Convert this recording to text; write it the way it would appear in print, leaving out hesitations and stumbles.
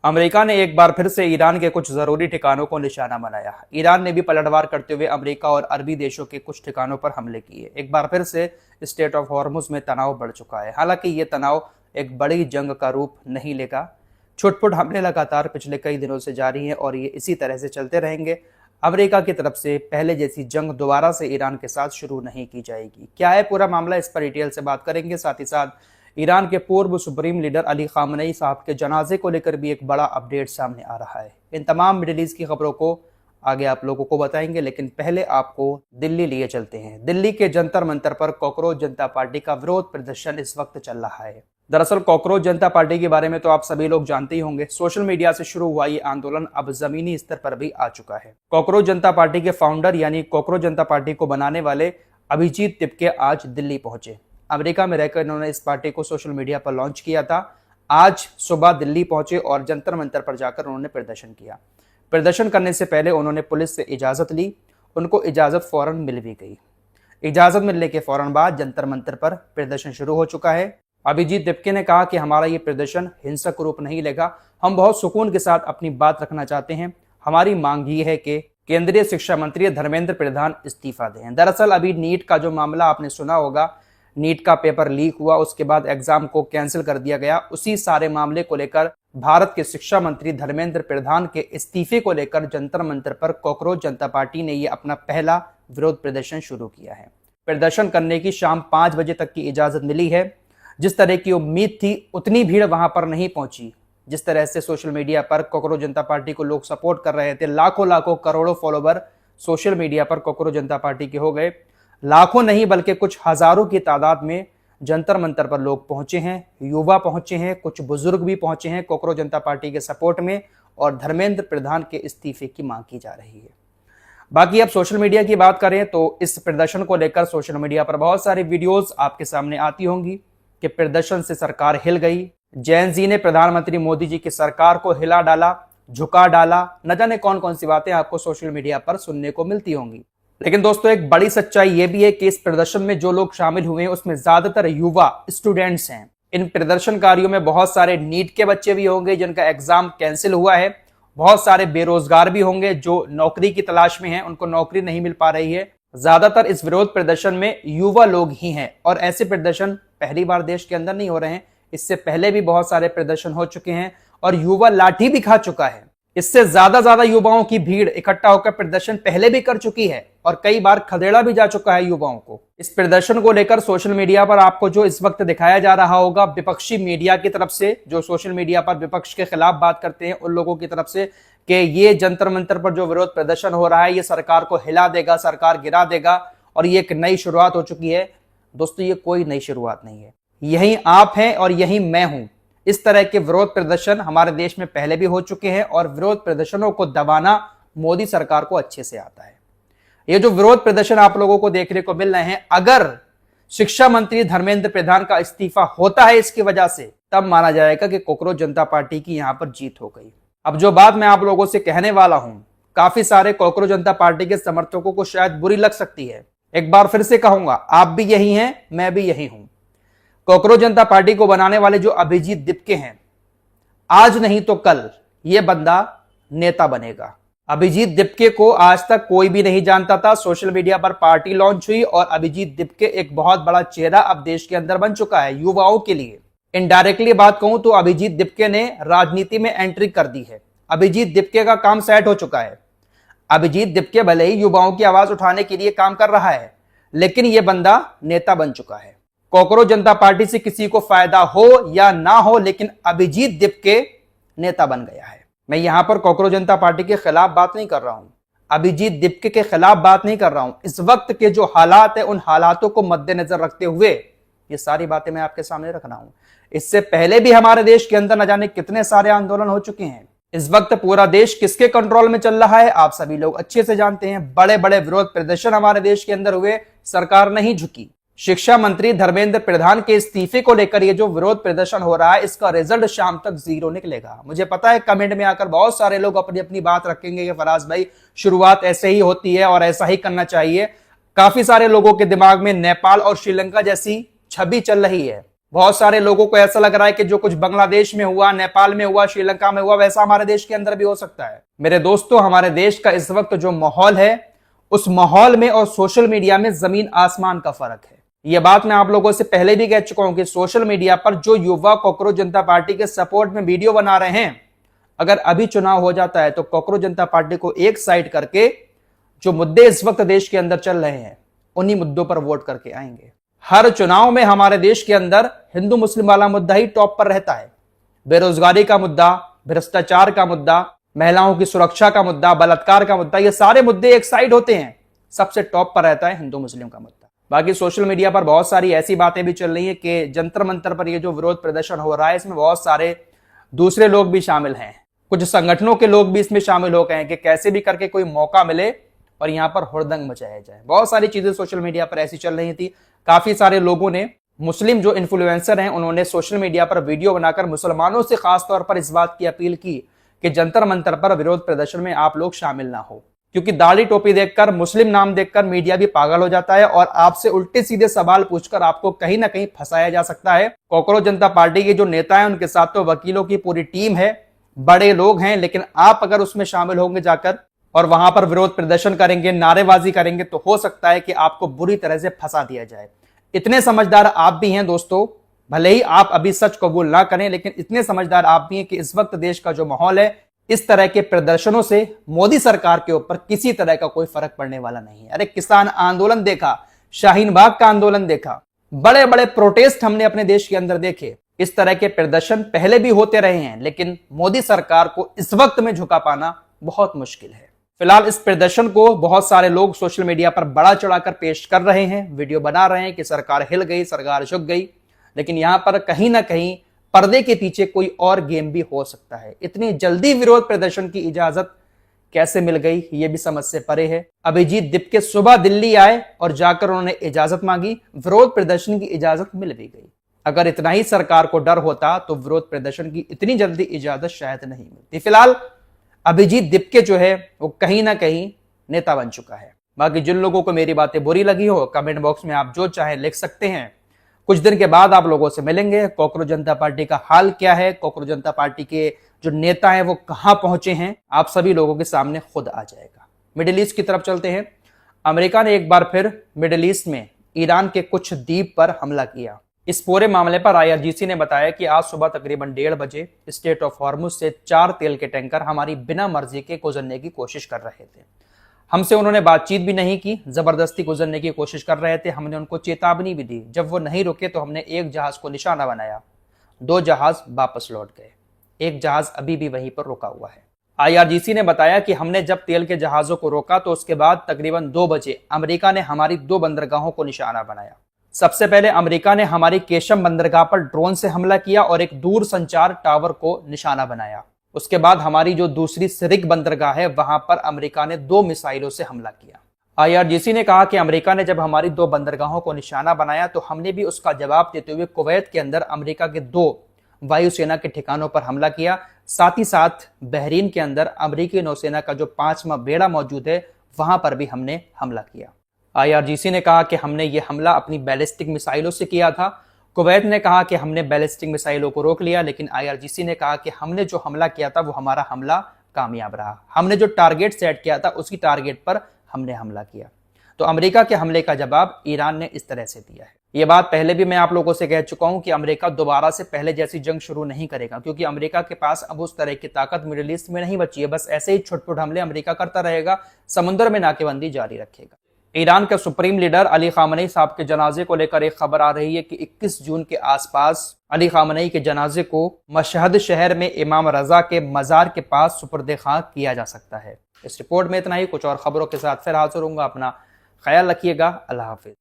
America ने एक बार फिर से ईरान के कुछ जरूरी ठिकानों को निशाना बनाया। ईरान ने भी पलटवार करते हुए अमेरिका और अरबी देशों के कुछ ठिकानों पर हमले किए। एक बार फिर से स्टेट ऑफ हॉर्मुज में तनाव बढ़ चुका है। हालांकि ये तनाव एक बड़ी जंग का रूप नहीं लेगा। छुटपुट हमले लगातार पिछले कई दिनों से जारी हैं और ये इसी तरह से चलते रहेंगे। अमेरिका की तरफ से पहले जैसी जंग दोबारा से ईरान के साथ शुरू नहीं की जाएगी। क्या है पूरा मामला, इस पर डिटेल से बात करेंगे। साथ ही साथ ईरान के पूर्व सुप्रीम लीडर अली खामनेई साहब के जनाजे को लेकर भी एक बड़ा अपडेट सामने आ रहा है। इन तमाम मिडिल ईस्ट की खबरों को आगे आप लोगों को बताएंगे, लेकिन पहले आपको दिल्ली लिए चलते हैं। दिल्ली के जंतर मंतर पर कॉकरोच जनता पार्टी का विरोध प्रदर्शन इस वक्त चल रहा है। दरअसल कॉकरोच जनता पार्टी के बारे में तो आप सभी लोग जानते ही होंगे। सोशल मीडिया से शुरू हुआ ये आंदोलन अब जमीनी स्तर पर भी आ चुका है। कॉकरोच जनता पार्टी के फाउंडर यानी कॉकरोच जनता पार्टी को बनाने वाले अभिजीत तिपके आज दिल्ली पहुंचे। अमेरिका में रहकर इन्होंने इस पार्टी को सोशल मीडिया पर लॉन्च किया था। आज सुबह दिल्ली पहुंचे और जंतर मंतर पर जाकर उन्होंने प्रदर्शन किया। प्रदर्शन करने से पहले उन्होंने पुलिस से इजाजत ली। उनको इजाजत फौरन मिल भी गई। इजाजत मिलने के फौरन बाद जंतर मंतर पर प्रदर्शन शुरू हो चुका है। अभिजीत तिपके ने कहा कि हमारा ये प्रदर्शन हिंसक रूप नहीं लेगा। हम बहुत सुकून के साथ अपनी बात रखना चाहते हैं। हमारी मांग ये है कि केंद्रीय शिक्षा मंत्री धर्मेंद्र प्रधान इस्तीफा दें। दरअसल अभी नीट का जो मामला आपने सुना होगा, नीट का पेपर लीक हुआ, उसके बाद एग्जाम को कैंसिल कर दिया गया। उसी सारे मामले को लेकर भारत के शिक्षा मंत्री धर्मेंद्र प्रधान के इस्तीफे को लेकर जंतर मंतर पर कॉकरोच जनता पार्टी ने ये अपना पहला विरोध प्रदर्शन शुरू किया है। प्रदर्शन करने की शाम 5 बजे तक की इजाजत मिली है। जिस तरह की उम्मीद थी उतनी भीड़ वहां पर नहीं पहुंची। जिस तरह से सोशल मीडिया पर कॉकरोच जनता पार्टी को लोग सपोर्ट कर रहे थे, लाखों लाखों करोड़ों फॉलोवर सोशल मीडिया पर कॉकरोच जनता पार्टी के हो गए। लाखों नहीं बल्कि कुछ हजारों की तादाद में जंतर मंतर पर लोग पहुंचे हैं। युवा पहुंचे हैं, कुछ बुजुर्ग भी पहुंचे हैं कॉकरोच जनता पार्टी के सपोर्ट में, और धर्मेंद्र प्रधान के इस्तीफे की मांग की जा रही है। बाकी अब सोशल मीडिया की बात करें तो इस प्रदर्शन को लेकर सोशल मीडिया पर बहुत सारी वीडियोस आपके सामने आती होंगी कि प्रदर्शन से सरकार हिल गई। जैन जी ने प्रधानमंत्री मोदी जी की सरकार को हिला डाला, झुका डाला, न जाने कौन कौन सी बातें आपको सोशल मीडिया पर सुनने को मिलती होंगी। लेकिन दोस्तों एक बड़ी सच्चाई यह भी है कि इस प्रदर्शन में जो लोग शामिल हुए हैं उसमें ज्यादातर युवा स्टूडेंट्स हैं। इन प्रदर्शनकारियों में बहुत सारे नीट के बच्चे भी होंगे जिनका एग्जाम कैंसिल हुआ है। बहुत सारे बेरोजगार भी होंगे जो नौकरी की तलाश में हैं, उनको नौकरी नहीं मिल पा रही है। ज्यादातर इस विरोध प्रदर्शन में युवा लोग ही हैं और ऐसे प्रदर्शन पहली बार देश के अंदर नहीं हो रहे हैं। इससे पहले भी बहुत सारे प्रदर्शन हो चुके हैं और युवा लाठी भी खा चुका है। इससे ज्यादा युवाओं की भीड़ इकट्ठा होकर प्रदर्शन पहले भी कर चुकी है और कई बार खदेड़ा भी जा चुका है युवाओं को। इस प्रदर्शन को लेकर सोशल मीडिया पर आपको जो इस वक्त दिखाया जा रहा होगा विपक्षी मीडिया की तरफ से, जो सोशल मीडिया पर विपक्ष के खिलाफ बात करते हैं उन लोगों की तरफ से, कि ये जंतर मंतर पर जो विरोध प्रदर्शन हो रहा है ये सरकार को हिला देगा, सरकार गिरा देगा और ये एक नई शुरुआत हो चुकी है। दोस्तों ये कोई नई शुरुआत नहीं है। यही आप हैं और यही मैं हूं। इस तरह के विरोध प्रदर्शन हमारे देश में पहले भी हो चुके हैं और विरोध प्रदर्शनों को दबाना मोदी सरकार को अच्छे से आता है। ये जो विरोध प्रदर्शन आप लोगों को देखने को मिल रहे हैं, अगर शिक्षा मंत्री धर्मेंद्र प्रधान का इस्तीफा होता है इसकी वजह से, तब माना जाएगा कि कॉकरोच जनता पार्टी की यहां पर जीत हो गई। अब जो बात मैं आप लोगों से कहने वाला हूं, काफी सारे कॉकरोच जनता पार्टी के समर्थकों को शायद बुरी लग सकती है। एक बार फिर से कहूंगा, आप भी यही हैं, मैं भी यही हूं। कॉकरोच जनता पार्टी को बनाने वाले जो अभिजीत तिपके हैं, आज नहीं तो कल ये बंदा नेता बनेगा। अभिजीत तिपके को आज तक कोई भी नहीं जानता था। सोशल मीडिया पर पार्टी लॉन्च हुई और अभिजीत तिपके एक बहुत बड़ा चेहरा अब देश के अंदर बन चुका है युवाओं के लिए। इनडायरेक्टली बात कहूं तो अभिजीत तिपके ने राजनीति में एंट्री कर दी है। अभिजीत तिपके का काम सेट हो चुका है। अभिजीत तिपके भले ही युवाओं की आवाज उठाने के लिए काम कर रहा है, लेकिन यह बंदा नेता बन चुका है। कॉकरोच जनता पार्टी से किसी को फायदा हो या ना हो, लेकिन अभिजीत तिपके नेता बन गया है। मैं यहां पर कॉकरोच जनता पार्टी के खिलाफ बात नहीं कर रहा हूं, अभिजीत तिपके के खिलाफ बात नहीं कर रहा हूं। इस वक्त के जो हालात है उन हालातों को मद्देनजर रखते हुए ये सारी बातें मैं आपके सामने रख रहा हूं। इससे पहले भी हमारे देश के अंदर न जाने कितने सारे आंदोलन हो चुके हैं। इस वक्त पूरा देश किसके कंट्रोल में चल रहा है आप सभी लोग अच्छे से जानते हैं। बड़े बड़े विरोध प्रदर्शन हमारे देश के अंदर हुए, सरकार नहीं झुकी। शिक्षा मंत्री धर्मेंद्र प्रधान के इस्तीफे को लेकर ये जो विरोध प्रदर्शन हो रहा है, इसका रिजल्ट शाम तक 0 निकलेगा। मुझे पता है कमेंट में आकर बहुत सारे लोग अपनी अपनी बात रखेंगे कि फराज भाई शुरुआत ऐसे ही होती है और ऐसा ही करना चाहिए। काफी सारे लोगों के दिमाग में नेपाल और श्रीलंका जैसी छवि चल रही है। बहुत सारे लोगों को ऐसा लग रहा है कि जो कुछ बांग्लादेश में हुआ, नेपाल में हुआ, श्रीलंका में हुआ, वैसा हमारे देश के अंदर भी हो सकता है। मेरे दोस्तों, हमारे देश का इस वक्त जो माहौल है, उस माहौल में और सोशल मीडिया में जमीन आसमान का फर्क है। यह बात मैं आप लोगों से पहले भी कह चुका हूं कि सोशल मीडिया पर जो युवा कॉकरोच जनता पार्टी के सपोर्ट में वीडियो बना रहे हैं, अगर अभी चुनाव हो जाता है तो कॉकरोच जनता पार्टी को एक साइड करके जो मुद्दे इस वक्त देश के अंदर चल रहे हैं, उन्हीं मुद्दों पर वोट करके आएंगे। हर चुनाव में हमारे देश के अंदर हिंदू मुस्लिम वाला मुद्दा ही टॉप पर रहता है। बेरोजगारी का मुद्दा, भ्रष्टाचार का मुद्दा, महिलाओं की सुरक्षा का मुद्दा, बलात्कार का मुद्दा, ये सारे मुद्दे एक साइड होते हैं। सबसे टॉप पर रहता है हिंदू मुस्लिम का मुद्दा। बाकी सोशल मीडिया पर बहुत सारी ऐसी बातें भी चल रही है कि जंतर मंतर पर ये जो विरोध प्रदर्शन हो रहा है, इसमें बहुत सारे दूसरे लोग भी शामिल हैं। कुछ संगठनों के लोग भी इसमें शामिल हो गए हैं कि कैसे भी करके कोई मौका मिले और यहां पर हुड़दंग मचाया जाए। बहुत सारी चीजें सोशल मीडिया पर ऐसी चल रही थी। काफी सारे लोगों ने, मुस्लिम जो इन्फ्लुएंसर हैं, उन्होंने सोशल मीडिया पर वीडियो बनाकर मुसलमानों से खास तौर पर इस बात की अपील की कि जंतर मंतर पर विरोध प्रदर्शन में आप लोग शामिल ना हो, क्योंकि दाढ़ी टोपी देखकर, मुस्लिम नाम देखकर मीडिया भी पागल हो जाता है और आपसे उल्टे सीधे सवाल पूछकर आपको कहीं ना कहीं फंसाया जा सकता है। कॉकरोच जनता पार्टी के जो नेता हैं, उनके साथ तो वकीलों की पूरी टीम है, बड़े लोग हैं, लेकिन आप अगर उसमें शामिल होंगे जाकर और वहां पर विरोध प्रदर्शन करेंगे, नारेबाजी करेंगे, तो हो सकता है कि आपको बुरी तरह से फंसा दिया जाए। इतने समझदार आप भी हैं दोस्तों, भले ही आप अभी सच कबूल ना करें, लेकिन इतने समझदार आप भी हैं कि इस वक्त देश का जो माहौल है, इस तरह के प्रदर्शनों से मोदी सरकार के ऊपर किसी तरह का कोई फर्क पड़ने वाला नहीं है। अरे किसान आंदोलन देखा, शाहीन बाग का आंदोलन देखा, बड़े बड़े प्रोटेस्ट हमने अपने देश के अंदर देखे। इस तरह के प्रदर्शन पहले भी होते रहे हैं, लेकिन मोदी सरकार को इस वक्त में झुका पाना बहुत मुश्किल है। फिलहाल इस प्रदर्शन को बहुत सारे लोग सोशल मीडिया पर बड़ा चढ़ाकर पेश कर रहे हैं, वीडियो बना रहे हैं कि सरकार हिल गई, सरकार झुक गई, लेकिन यहां पर कहीं ना कहीं पर्दे के पीछे कोई और गेम भी हो सकता है। इतनी जल्दी विरोध प्रदर्शन की इजाजत कैसे मिल गई, ये भी समझ से परे है। अभिजीत दीपके सुबह दिल्ली आए और जाकर उन्होंने इजाजत मांगी, विरोध प्रदर्शन की इजाजत मिल भी गई। अगर इतना ही सरकार को डर होता तो विरोध प्रदर्शन की इतनी जल्दी इजाजत शायद नहीं मिलती। फिलहाल अभिजीत दीपके जो है वो कहीं ना कहीं नेता बन चुका है। बाकी जिन लोगों को मेरी बातें बुरी लगी हो, कमेंट बॉक्स में आप जो चाहे लिख सकते हैं। कुछ दिन के बाद आप लोगों से मिलेंगे। कॉकरोच जनता पार्टी का हाल क्या है, कॉकरोच जनता पार्टी के जो नेता हैं वो कहां पहुंचे हैं, आप सभी लोगों के सामने खुद आ जाएगा। मिडिल ईस्ट की तरफ चलते हैं। अमेरिका ने एक बार फिर मिडिल ईस्ट में ईरान के कुछ द्वीप पर हमला किया। इस पूरे मामले पर IRGC ने बताया कि आज सुबह तकरीबन 1:30 बजे स्ट्रेट ऑफ हॉर्मुज से 4 तेल के टैंकर हमारी बिना मर्जी के गुजरने की कोशिश कर रहे थे। हमसे उन्होंने बातचीत भी नहीं की, जबरदस्ती गुजरने की कोशिश कर रहे थे। हमने उनको चेतावनी भी दी। जब वो नहीं रुके तो हमने एक जहाज को निशाना बनाया, 2 जहाज वापस लौट गए, एक जहाज अभी भी वहीं पर रुका हुआ है। IRGC ने बताया कि हमने जब तेल के जहाजों को रोका तो उसके बाद तकरीबन 2 बजे अमेरिका ने हमारी 2 बंदरगाहों को निशाना बनाया। सबसे पहले अमेरिका ने हमारी केशम बंदरगाह पर ड्रोन से हमला किया और एक दूर संचार टावर को निशाना बनाया। उसके बाद हमारी जो दूसरी सिरिक बंदरगाह है, वहां पर अमेरिका ने 2 मिसाइलों से हमला किया। IRGC ने कहा कि अमेरिका ने जब हमारी 2 बंदरगाहों को निशाना बनाया तो हमने भी उसका जवाब देते हुए कुवैत के अंदर अमेरिका के 2 वायुसेना के ठिकानों पर हमला किया। साथ ही साथ बहरीन के अंदर अमेरिकी नौसेना का जो 5वां बेड़ा मौजूद है, वहां पर भी हमने हमला किया। IRGC ने कहा कि हमने ये हमला अपनी बैलिस्टिक मिसाइलों से किया था। कुवैत ने कहा कि हमने बैलिस्टिक मिसाइलों को रोक लिया, लेकिन IRGC ने कहा कि हमने जो हमला किया था वो हमारा हमला कामयाब रहा। हमने जो टारगेट सेट किया था उसी टारगेट पर हमने हमला किया। तो अमेरिका के हमले का जवाब ईरान ने इस तरह से दिया है। ये बात पहले भी मैं आप लोगों से कह चुका हूं कि अमेरिका दोबारा से पहले जैसी जंग शुरू नहीं करेगा, क्योंकि अमेरिका के पास अब उस तरह की ताकत मिडिल ईस्ट में नहीं बची है। बस ऐसे ही छुटपुट हमले अमेरिका करता रहेगा, समुद्र में नाकेबंदी जारी रखेगा। ईरान के सुप्रीम लीडर अली खामनेई साहब के जनाजे को लेकर एक खबर आ रही है कि 21 जून के आसपास अली खामनेई के जनाजे को मशहद शहर में इमाम रजा के मजार के पास सुपुर्द खाक किया जा सकता है। इस रिपोर्ट में इतना ही। कुछ और खबरों के साथ फिर हाजिर होऊंगा। अपना ख्याल रखिएगा। अल्लाह हाफिज।